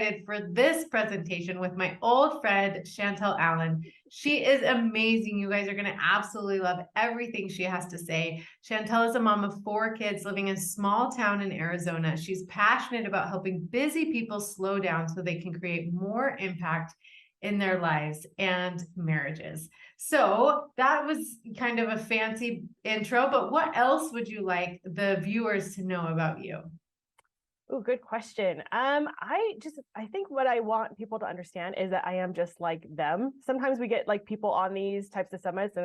excited for this presentation with my old friend, Chantel Allen. She is amazing. You guys are going to absolutely love everything she has to say. Chantel is a mom of 4 kids living in a small town in Arizona. She's passionate about helping busy people slow down so they can create more impact in their lives and marriages. So that was kind of a fancy intro, but what else would you like the viewers to know about you? Oh, good question. I think what I want people to understand is that I am just like them. Sometimes we get like people on these types of summits and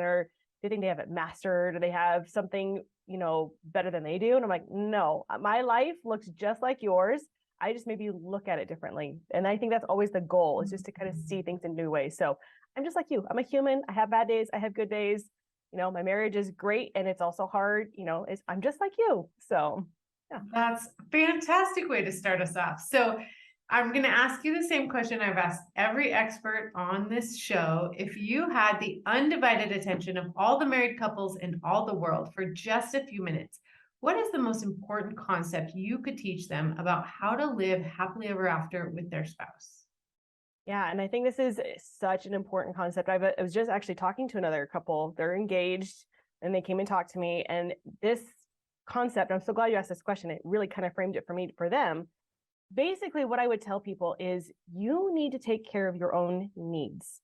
they think they have it mastered or they have something, better than they do. And I'm like, no, my life looks just like yours. I just maybe look at it differently. And I think that's always the goal, is just to kind of see things in new ways. So I'm just like you. I'm a human. I have bad days. I have good days. My marriage is great and it's also hard. I'm just like you. So yeah. That's a fantastic way to start us off. So I'm going to ask you the same question I've asked every expert on this show. If you had the undivided attention of all the married couples in all the world for just a few minutes, what is the most important concept you could teach them about how to live happily ever after with their spouse? Yeah, and I think this is such an important concept. I was just actually talking to another couple. They're engaged and they came and talked to me. And this concept, I'm so glad you asked this question. It really kind of framed it for them. Basically, what I would tell people is you need to take care of your own needs.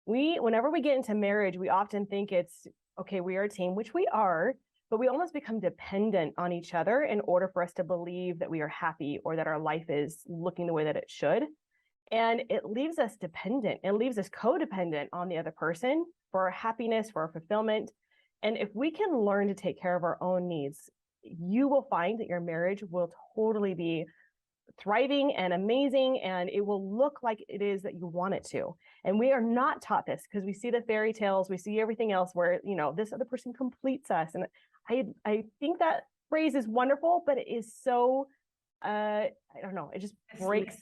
Whenever we get into marriage, we often think it's, okay, we are a team, which we are, but we almost become dependent on each other in order for us to believe that we are happy or that our life is looking the way that it should. And it leaves us dependent. It leaves us codependent on the other person for our happiness, for our fulfillment. And if we can learn to take care of our own needs, you will find that your marriage will totally be thriving and amazing, and it will look like it is that you want it to. And we are not taught this because we see the fairy tales, we see everything else where, this other person completes us. And I think that phrase is wonderful, but it is so, I don't know, it just breaks.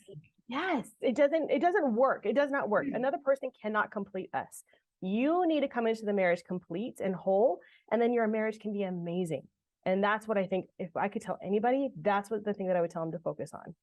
Yes, it doesn't work. It does not work. Another person cannot complete us. You need to come into the marriage complete and whole, and then your marriage can be amazing. And that's what I think, if I could tell anybody, that's what the thing that I would tell them to focus on.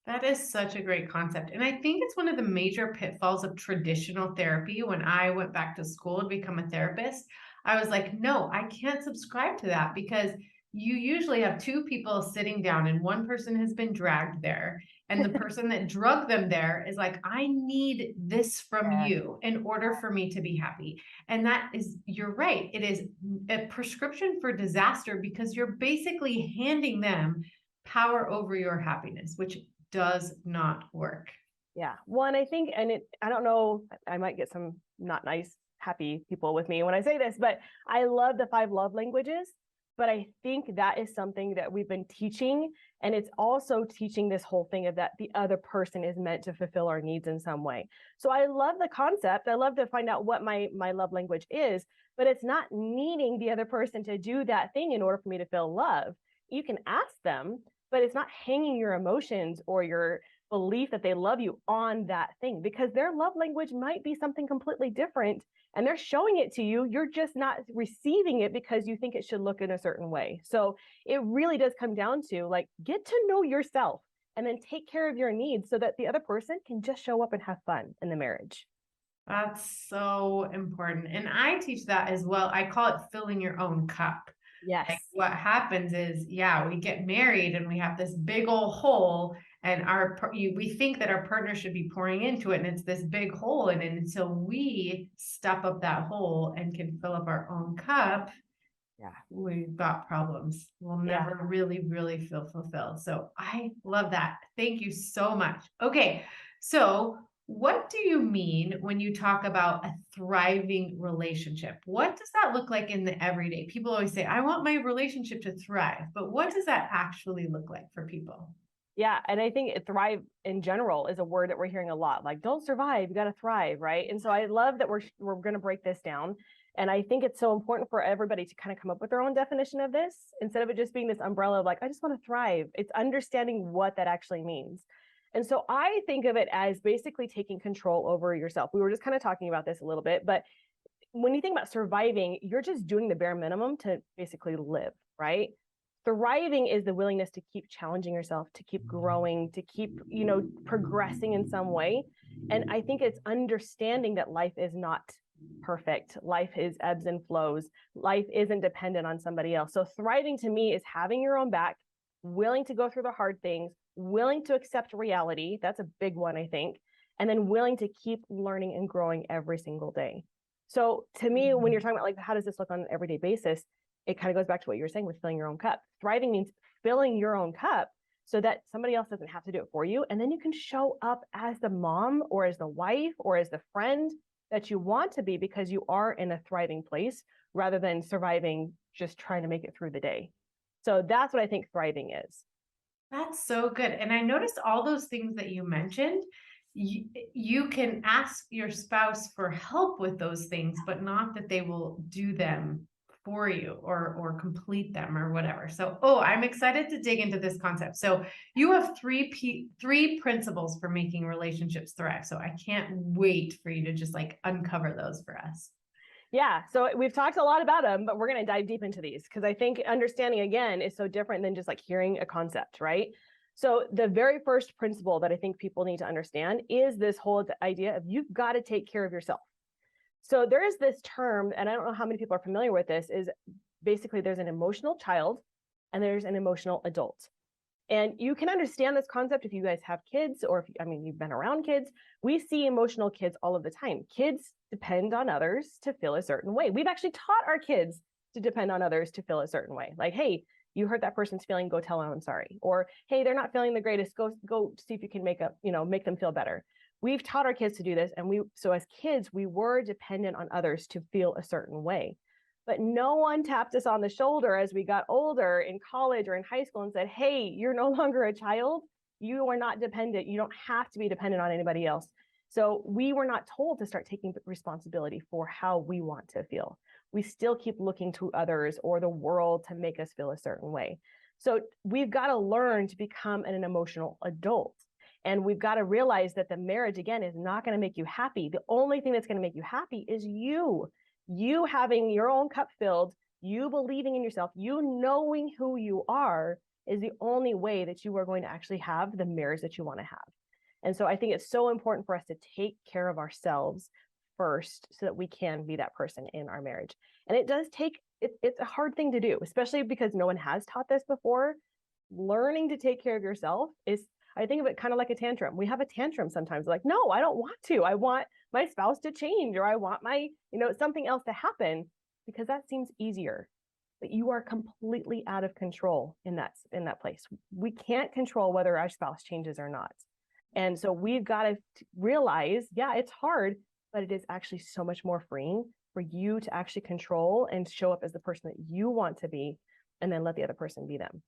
That is such a great concept. And I think it's one of the major pitfalls of traditional therapy. When I went back to school to become a therapist, I was like, no, I can't subscribe to that, because you usually have 2 people sitting down and one person has been dragged there. And the person that drug them there is like, I need this from you in order for me to be happy. And that is, you're right. It is a prescription for disaster, because you're basically handing them power over your happiness, which does not work. Yeah. One, I think, I don't know, I might get some not nice, happy people with me when I say this, but I love the 5 love languages. But I think that is something that we've been teaching. And it's also teaching this whole thing of that the other person is meant to fulfill our needs in some way. So I love the concept. I love to find out what my love language is, but it's not needing the other person to do that thing in order for me to feel love. You can ask them, but it's not hanging your emotions or your belief that they love you on that thing, because their love language might be something completely different and they're showing it to you. You're just not receiving it because you think it should look in a certain way. So it really does come down to like, get to know yourself and then take care of your needs so that the other person can just show up and have fun in the marriage. That's so important. And I teach that as well. I call it filling your own cup. Yes. Like, what happens is, yeah, we get married and we have this big old hole, and we think that our partner should be pouring into it, and it's this big hole. And until we stop up that hole and can fill up our own cup, Yeah, we've got problems. We'll yeah. never really feel fulfilled. So I love that. Thank you so much. Okay. So what do you mean when you talk about a thriving relationship? What does that look like in the everyday? People always say, I want my relationship to thrive, but what does that actually look like for people? Yeah. And I think thrive in general is a word that we're hearing a lot. Like, don't survive, you got to thrive. Right. And so I love that we're going to break this down. And I think it's so important for everybody to kind of come up with their own definition of this, instead of it just being this umbrella of like, I just want to thrive. It's understanding what that actually means. And so I think of it as basically taking control over yourself. We were just kind of talking about this a little bit, but when you think about surviving, you're just doing the bare minimum to basically live, right? Thriving is the willingness to keep challenging yourself, to keep growing, to keep, progressing in some way. And I think it's understanding that life is not perfect. Life is ebbs and flows. Life isn't dependent on somebody else. So thriving to me is having your own back, willing to go through the hard things, willing to accept reality. That's a big one, I think. And then willing to keep learning and growing every single day. So to me, when you're talking about like, how does this look on an everyday basis? It kind of goes back to what you were saying with filling your own cup. Thriving means filling your own cup so that somebody else doesn't have to do it for you. And then you can show up as the mom or as the wife or as the friend that you want to be, because you are in a thriving place rather than surviving, just trying to make it through the day. So that's what I think thriving is. That's so good. And I noticed all those things that you mentioned. You can ask your spouse for help with those things, but not that they will do them for you or complete them or whatever. So, I'm excited to dig into this concept. So, you have three principles for making relationships thrive. So, I can't wait for you to just like uncover those for us. Yeah. So we've talked a lot about them, but we're going to dive deep into these because I think understanding again is so different than just like hearing a concept, right? So the very first principle that I think people need to understand is this whole idea of you've got to take care of yourself. So there is this term, and I don't know how many people are familiar with this, is basically there's an emotional child and there's an emotional adult. And you can understand this concept if you guys have kids, or if, you've been around kids. We see emotional kids all of the time. Kids depend on others to feel a certain way. We've actually taught our kids to depend on others to feel a certain way. Like, hey, you hurt that person's feeling, go tell them I'm sorry. Or, hey, they're not feeling the greatest, go see if you can make them feel better. We've taught our kids to do this. And so as kids, we were dependent on others to feel a certain way. But no one tapped us on the shoulder as we got older in college or in high school and said, hey, you're no longer a child. You are not dependent. You don't have to be dependent on anybody else. So we were not told to start taking responsibility for how we want to feel. We still keep looking to others or the world to make us feel a certain way. So we've got to learn to become an emotional adult. And we've got to realize that the marriage, again, is not going to make you happy. The only thing that's going to make you happy is you having your own cup filled, you believing in yourself, you knowing who you are is the only way that you are going to actually have the marriage that you want to have. And so I think it's so important for us to take care of ourselves first so that we can be that person in our marriage. And it does take, it's a hard thing to do, especially because no one has taught this before. Learning to take care of yourself is, I think of it kind of like a tantrum. We have a tantrum sometimes, like, no, I don't want to. I want my spouse to change, or I want my, something else to happen, because that seems easier. But you are completely out of control in that place. We can't control whether our spouse changes or not. And so we've got to realize, yeah, it's hard, but it is actually so much more freeing for you to actually control and show up as the person that you want to be, and then let the other person be them.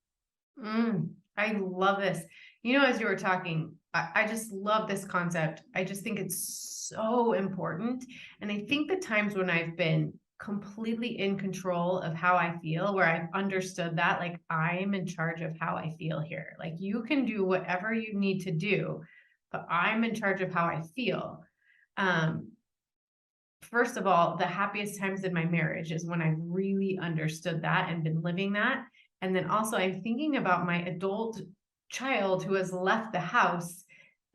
I love this. As you were talking, I just love this concept. I just think it's so important. And I think the times when I've been completely in control of how I feel, where I've understood that, like, I'm in charge of how I feel here. Like, you can do whatever you need to do, but I'm in charge of how I feel. First of all, the happiest times in my marriage is when I really understood that and been living that. And then also I'm thinking about my adult child who has left the house,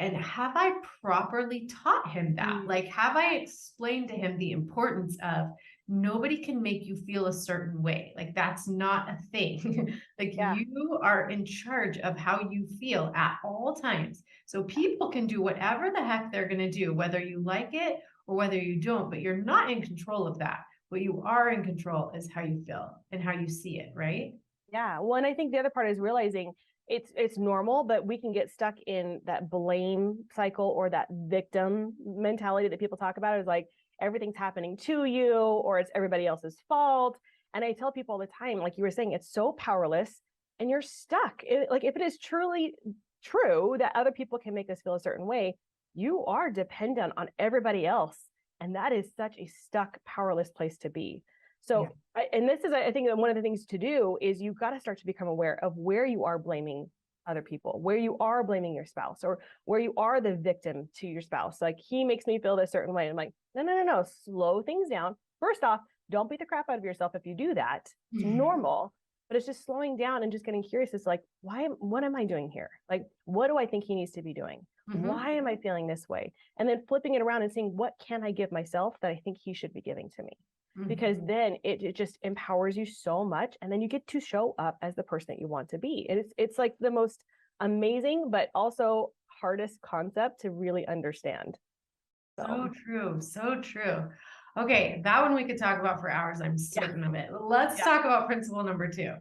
and have I properly taught him that? Like, have I explained to him the importance of nobody can make you feel a certain way? Like, that's not a thing. Like, you are in charge of how you feel at all times. So people can do whatever the heck they're going to do, whether you like it or whether you don't, but you're not in control of that. What you are in control is how you feel and how you see it, right? Yeah. Well, and I think the other part is realizing it's normal, but we can get stuck in that blame cycle or that victim mentality that people talk about. Is like everything's happening to you, or it's everybody else's fault. And I tell people all the time, like you were saying, it's so powerless and you're stuck. Like, if it is truly true that other people can make us feel a certain way, you are dependent on everybody else. And that is such a stuck, powerless place to be. So, and this is, I think, one of the things to do is you've got to start to become aware of where you are blaming other people, where you are blaming your spouse, or where you are the victim to your spouse. Like, he makes me feel this certain way. I'm like, no, slow things down. First off, don't beat the crap out of yourself if you do that. It's normal. but it's just slowing down and just getting curious. It's like, what am I doing here? Like, what do I think he needs to be doing? Why am I feeling this way? And then flipping it around and seeing, what can I give myself that I think he should be giving to me? Because then it just empowers you so much. And then you get to show up as the person that you want to be. And it's like the most amazing, but also hardest concept to really understand. So true. So true. Okay. That one we could talk about for hours. I'm certain of it. Let's Yeah. talk about principle number 2.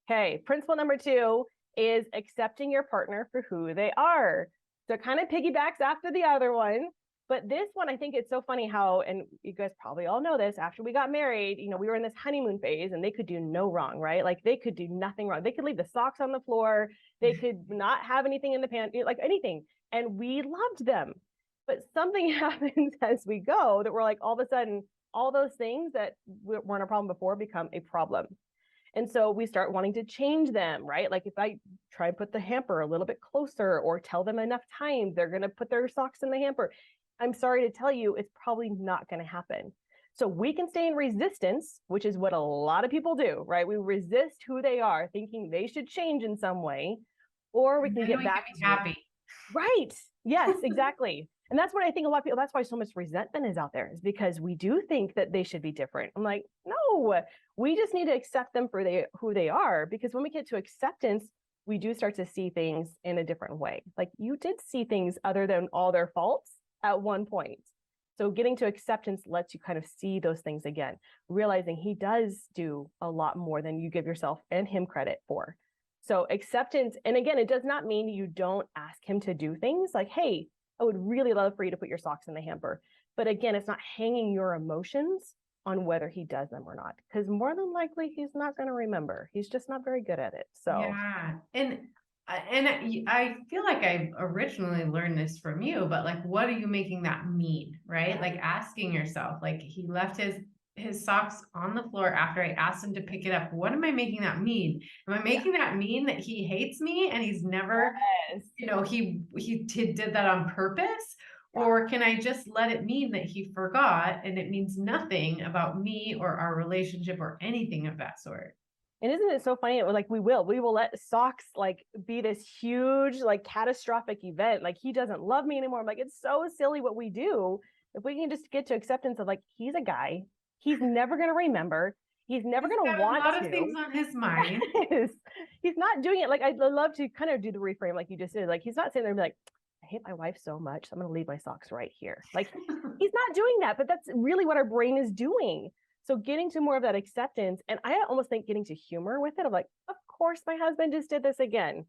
Okay. Principle number 2 is accepting your partner for who they are. So it kind of piggybacks after the other one. But this one, I think it's so funny how, and you guys probably all know this, after we got married, we were in this honeymoon phase and they could do no wrong, right? Like they could do nothing wrong. They could leave the socks on the floor. They could not have anything in the pantry, like anything. And we loved them. But something happens as we go that we're like, all of a sudden, all those things that weren't a problem before become a problem. And so we start wanting to change them, right? Like if I try and put the hamper a little bit closer or tell them enough times, they're going to put their socks in the hamper. I'm sorry to tell you, it's probably not going to happen. So we can stay in resistance, which is what a lot of people do, right? We resist who they are, thinking they should change in some way, or we can get back to happy. Right. Yes, exactly. And that's what I think a lot of people, that's why so much resentment is out there, is because we do think that they should be different. I'm like, no, we just need to accept them for who they are. Because when we get to acceptance, we do start to see things in a different way. Like you did see things other than all their faults at one point. So getting to acceptance lets you kind of see those things again, realizing he does do a lot more than you give yourself and him credit for. So acceptance, and again, it does not mean you don't ask him to do things like, hey, I would really love for you to put your socks in the hamper. But again, it's not hanging your emotions on whether he does them or not, because more than likely he's not going to remember. He's just not very good at it. So yeah. And I feel like I originally learned this from you, but like, what are you making that mean? Right? Like asking yourself, like he left his socks on the floor after I asked him to pick it up. What am I making that mean? Am I making that mean that he hates me and he's never, he did that on purpose? Or can I just let it mean that he forgot and it means nothing about me or our relationship or anything of that sort? And isn't it so funny? Like we will let socks like be this huge, like catastrophic event. Like he doesn't love me anymore. I'm like, it's so silly what we do. If we can just get to acceptance of like, he's a guy, he's never going to remember. He's never going to want a lot to. of things on his mind. He's not doing it. Like I'd love to kind of do the reframe like you just did. Like he's not sitting there and be like, I hate my wife so much, I'm going to leave my socks right here. Like he's not doing that, but that's really what our brain is doing. So getting to more of that acceptance, and I almost think getting to humor with it of like, of course my husband just did this again.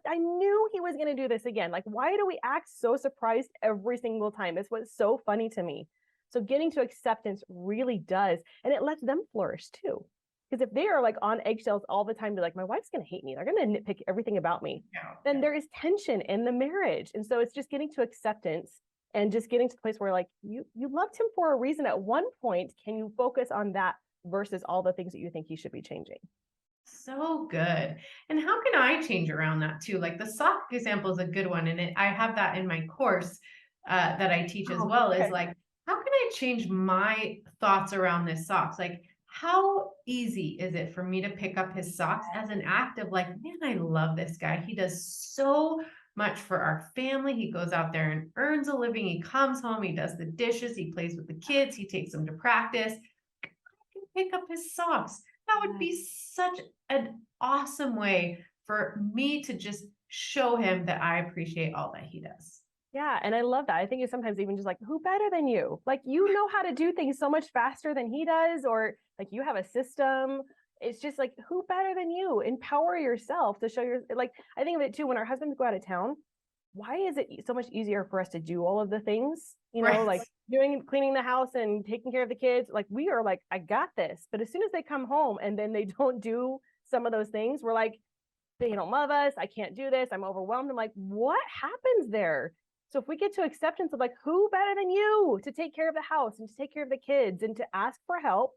I knew he was going to do this again. Like, why do we act so surprised every single time? It's what's so funny to me. So getting to acceptance really does, and it lets them flourish too. Because if they are like on eggshells all the time, be like, my wife's going to hate me, they're going to nitpick everything about me, then there is tension in the marriage. And so it's just getting to acceptance and just getting to the place where like you loved him for a reason at one point. Can you focus on that versus all the things that you think he should be changing? So good. And how can I change around that too? Like the sock example is a good one. And I have that in my course that I teach as well, is like, how can I change my thoughts around this socks? Like, how easy is it for me to pick up his socks as an act of like, man, I love this guy. He does so much for our family. He goes out there and earns a living. He comes home, he does the dishes, he plays with the kids, he takes them to practice. I can pick up his socks. That would be such an awesome way for me to just show him that I appreciate all that he does. Yeah, and I love that. I think it's sometimes even just like, who better than you? Like, you know how to do things so much faster than he does, or like you have a system. It's just like, who better than you? Empower yourself to show your, like, I think of it too, when our husbands go out of town, why is it so much easier for us to do all of the things, like cleaning the house and taking care of the kids? Like, we are like, I got this. But as soon as they come home and then they don't do some of those things, we're like, they don't love us. I can't do this. I'm overwhelmed. I'm like, what happens there? So if we get to acceptance of like, who better than you to take care of the house and to take care of the kids and to ask for help,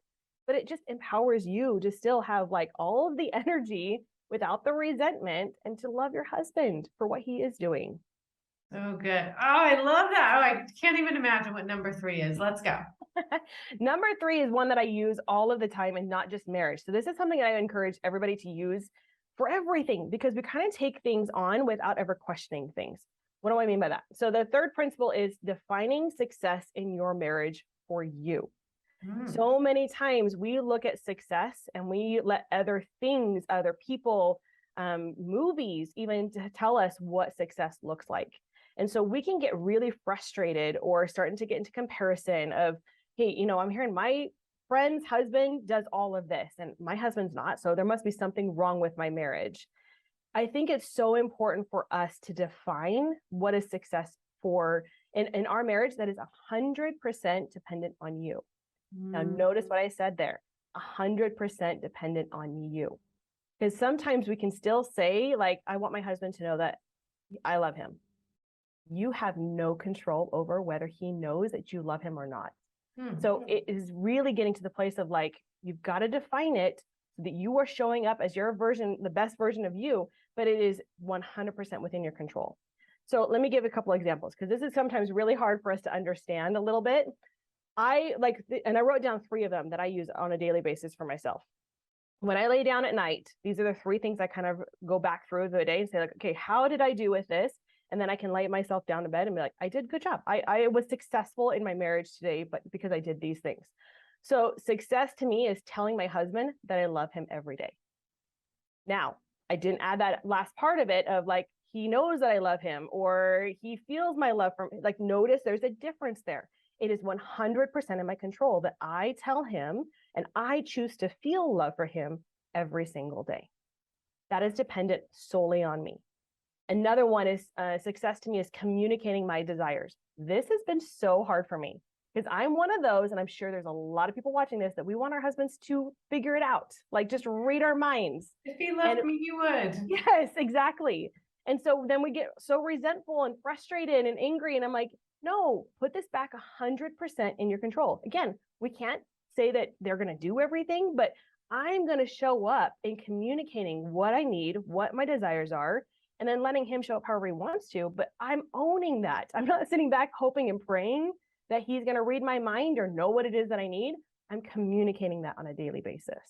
but it just empowers you to still have like all of the energy without the resentment and to love your husband for what he is doing. So good. Oh, I love that. Oh, I can't even imagine what number 3 is. Let's go. Number 3 is one that I use all of the time, and not just marriage. So this is something that I encourage everybody to use for everything, because we kind of take things on without ever questioning things. What do I mean by that? So the third principle is defining success in your marriage for you. So many times we look at success and we let other things, other people, movies even to tell us what success looks like. And so we can get really frustrated or starting to get into comparison of, hey, I'm hearing my friend's husband does all of this and my husband's not. So there must be something wrong with my marriage. I think it's so important for us to define what is success for in our marriage that is 100% dependent on you. Now, notice what I said there, 100% dependent on you. Because sometimes we can still say, like, I want my husband to know that I love him. You have no control over whether he knows that you love him or not. So it is really getting to the place of like, you've got to define it so that you are showing up as your version, the best version of you, but it is 100% within your control. So let me give a couple examples, because this is sometimes really hard for us to understand a little bit. And I wrote down 3 of them that I use on a daily basis for myself. When I lay down at night, these are the 3 things I kind of go back through the day and say, like, okay, how did I do with this? And then I can lay myself down to bed and be like, I did good job. I was successful in my marriage today, but because I did these things. So success to me is telling my husband that I love him every day. Now, I didn't add that last part of it of like, he knows that I love him or he feels my love from, like, notice there's a difference there. It is 100% in my control that I tell him and I choose to feel love for him every single day. That is dependent solely on me. Another one is success to me is communicating my desires. This has been so hard for me because I'm one of those, and I'm sure there's a lot of people watching this, that we want our husbands to figure it out, like just read our minds. If he loved me, he would. Yes, exactly. And so then we get so resentful and frustrated and angry. And I'm like, no, put this back 100% in your control. Again, we can't say that they're going to do everything, but I'm going to show up in communicating what I need, what my desires are, and then letting him show up however he wants to. But I'm owning that. I'm not sitting back hoping and praying that he's going to read my mind or know what it is that I need. I'm communicating that on a daily basis.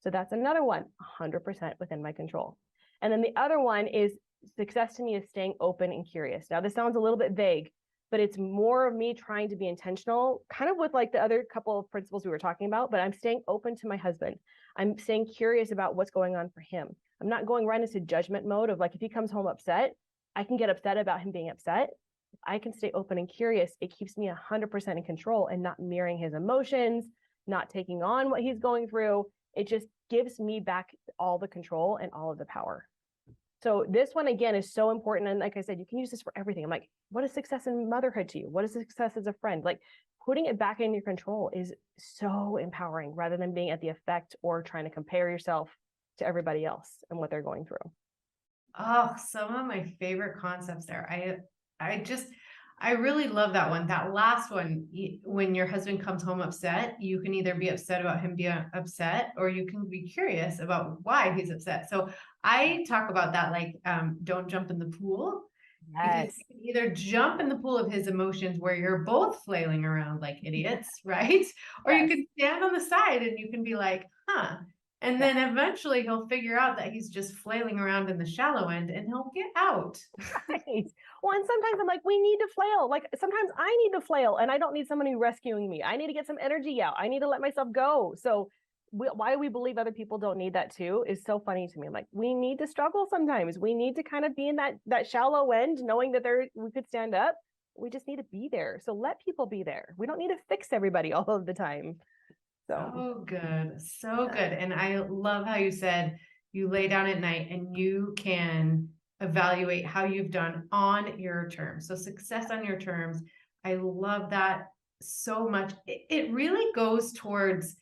So that's another one, 100% within my control. And then the other one is success to me is staying open and curious. Now, this sounds a little bit vague, but it's more of me trying to be intentional, kind of with like the other couple of principles we were talking about, but I'm staying open to my husband. I'm staying curious about what's going on for him. I'm not going right into judgment mode of like, if he comes home upset, I can get upset about him being upset. If I can stay open and curious, it keeps me 100% in control and not mirroring his emotions, not taking on what he's going through. It just gives me back all the control and all of the power. So this one, again, is so important. And like I said, you can use this for everything. I'm like, what is success in motherhood to you? What is success as a friend? Like, putting it back in your control is so empowering rather than being at the effect or trying to compare yourself to everybody else and what they're going through. Oh, some of my favorite concepts there. I really love that one. That last one, when your husband comes home upset, you can either be upset about him being upset, or you can be curious about why he's upset. So I talk about that, like, don't jump in the pool. Because you can either jump in the pool of his emotions where you're both flailing around like idiots, right? Or you can stand on the side and you can be like, huh. And then eventually he'll figure out that he's just flailing around in the shallow end and he'll get out. Right. Well, and sometimes I'm like, we need to flail. Like sometimes I need to flail and I don't need somebody rescuing me. I need to get some energy out. I need to let myself go. So why we believe other people don't need that too is so funny to me. I'm like, we need to struggle sometimes. We need to kind of be in that shallow end, knowing that we could stand up. We just need to be there. So let people be there. We don't need to fix everybody all of the time. So good. So good. And I love how you said you lay down at night and you can evaluate how you've done on your terms. So success on your terms. I love that so much. It really goes towards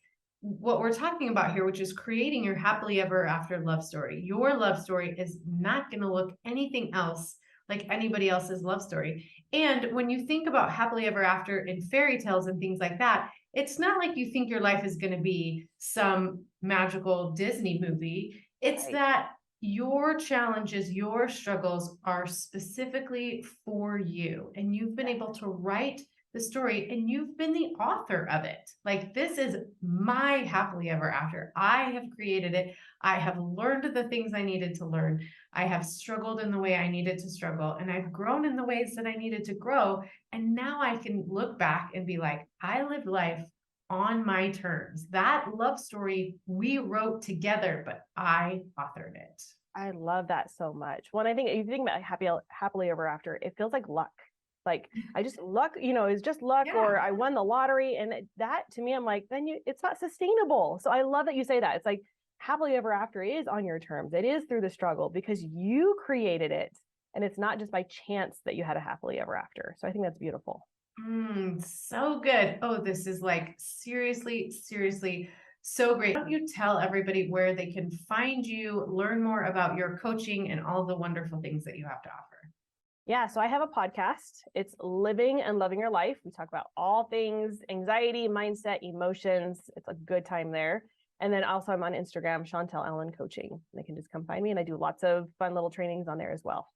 what we're talking about here, which is creating your happily ever after love story. Your love story is not going to look anything else like anybody else's love story. And when you think about happily ever after in fairy tales and things like that, it's not like you think your life is going to be some magical Disney movie. It's that your challenges, your struggles are specifically for you. And you've been able to write the story and you've been the author of it. Like, this is my happily ever after. I have created it. I have learned the things I needed to learn. I have struggled in the way I needed to struggle, and I've grown in the ways that I needed to grow. And now I can look back and be like, I lived life on my terms. That love story we wrote together, but I authored it. I love that so much. When I think if you think about happily ever after, it feels like luck. Like I just luck, it's just luck, Yeah. or I won the lottery. And that to me, I'm like, it's not sustainable. So I love that you say that. It's like happily ever after is on your terms. It is through the struggle because you created it. And it's not just by chance that you had a happily ever after. So I think that's beautiful. So good. Oh, this is like seriously, seriously so great. Why don't you tell everybody where they can find you, learn more about your coaching and all the wonderful things that you have to offer? Yeah, so I have a podcast. It's Living and Loving Your Life. We talk about all things anxiety, mindset, emotions. It's a good time there. And then also I'm on Instagram, Chantel Ellen Coaching. They can just come find me, and I do lots of fun little trainings on there as well.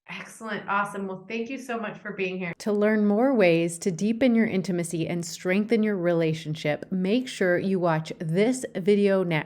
Excellent. Awesome. Well, thank you so much for being here. To learn more ways to deepen your intimacy and strengthen your relationship, make sure you watch this video next.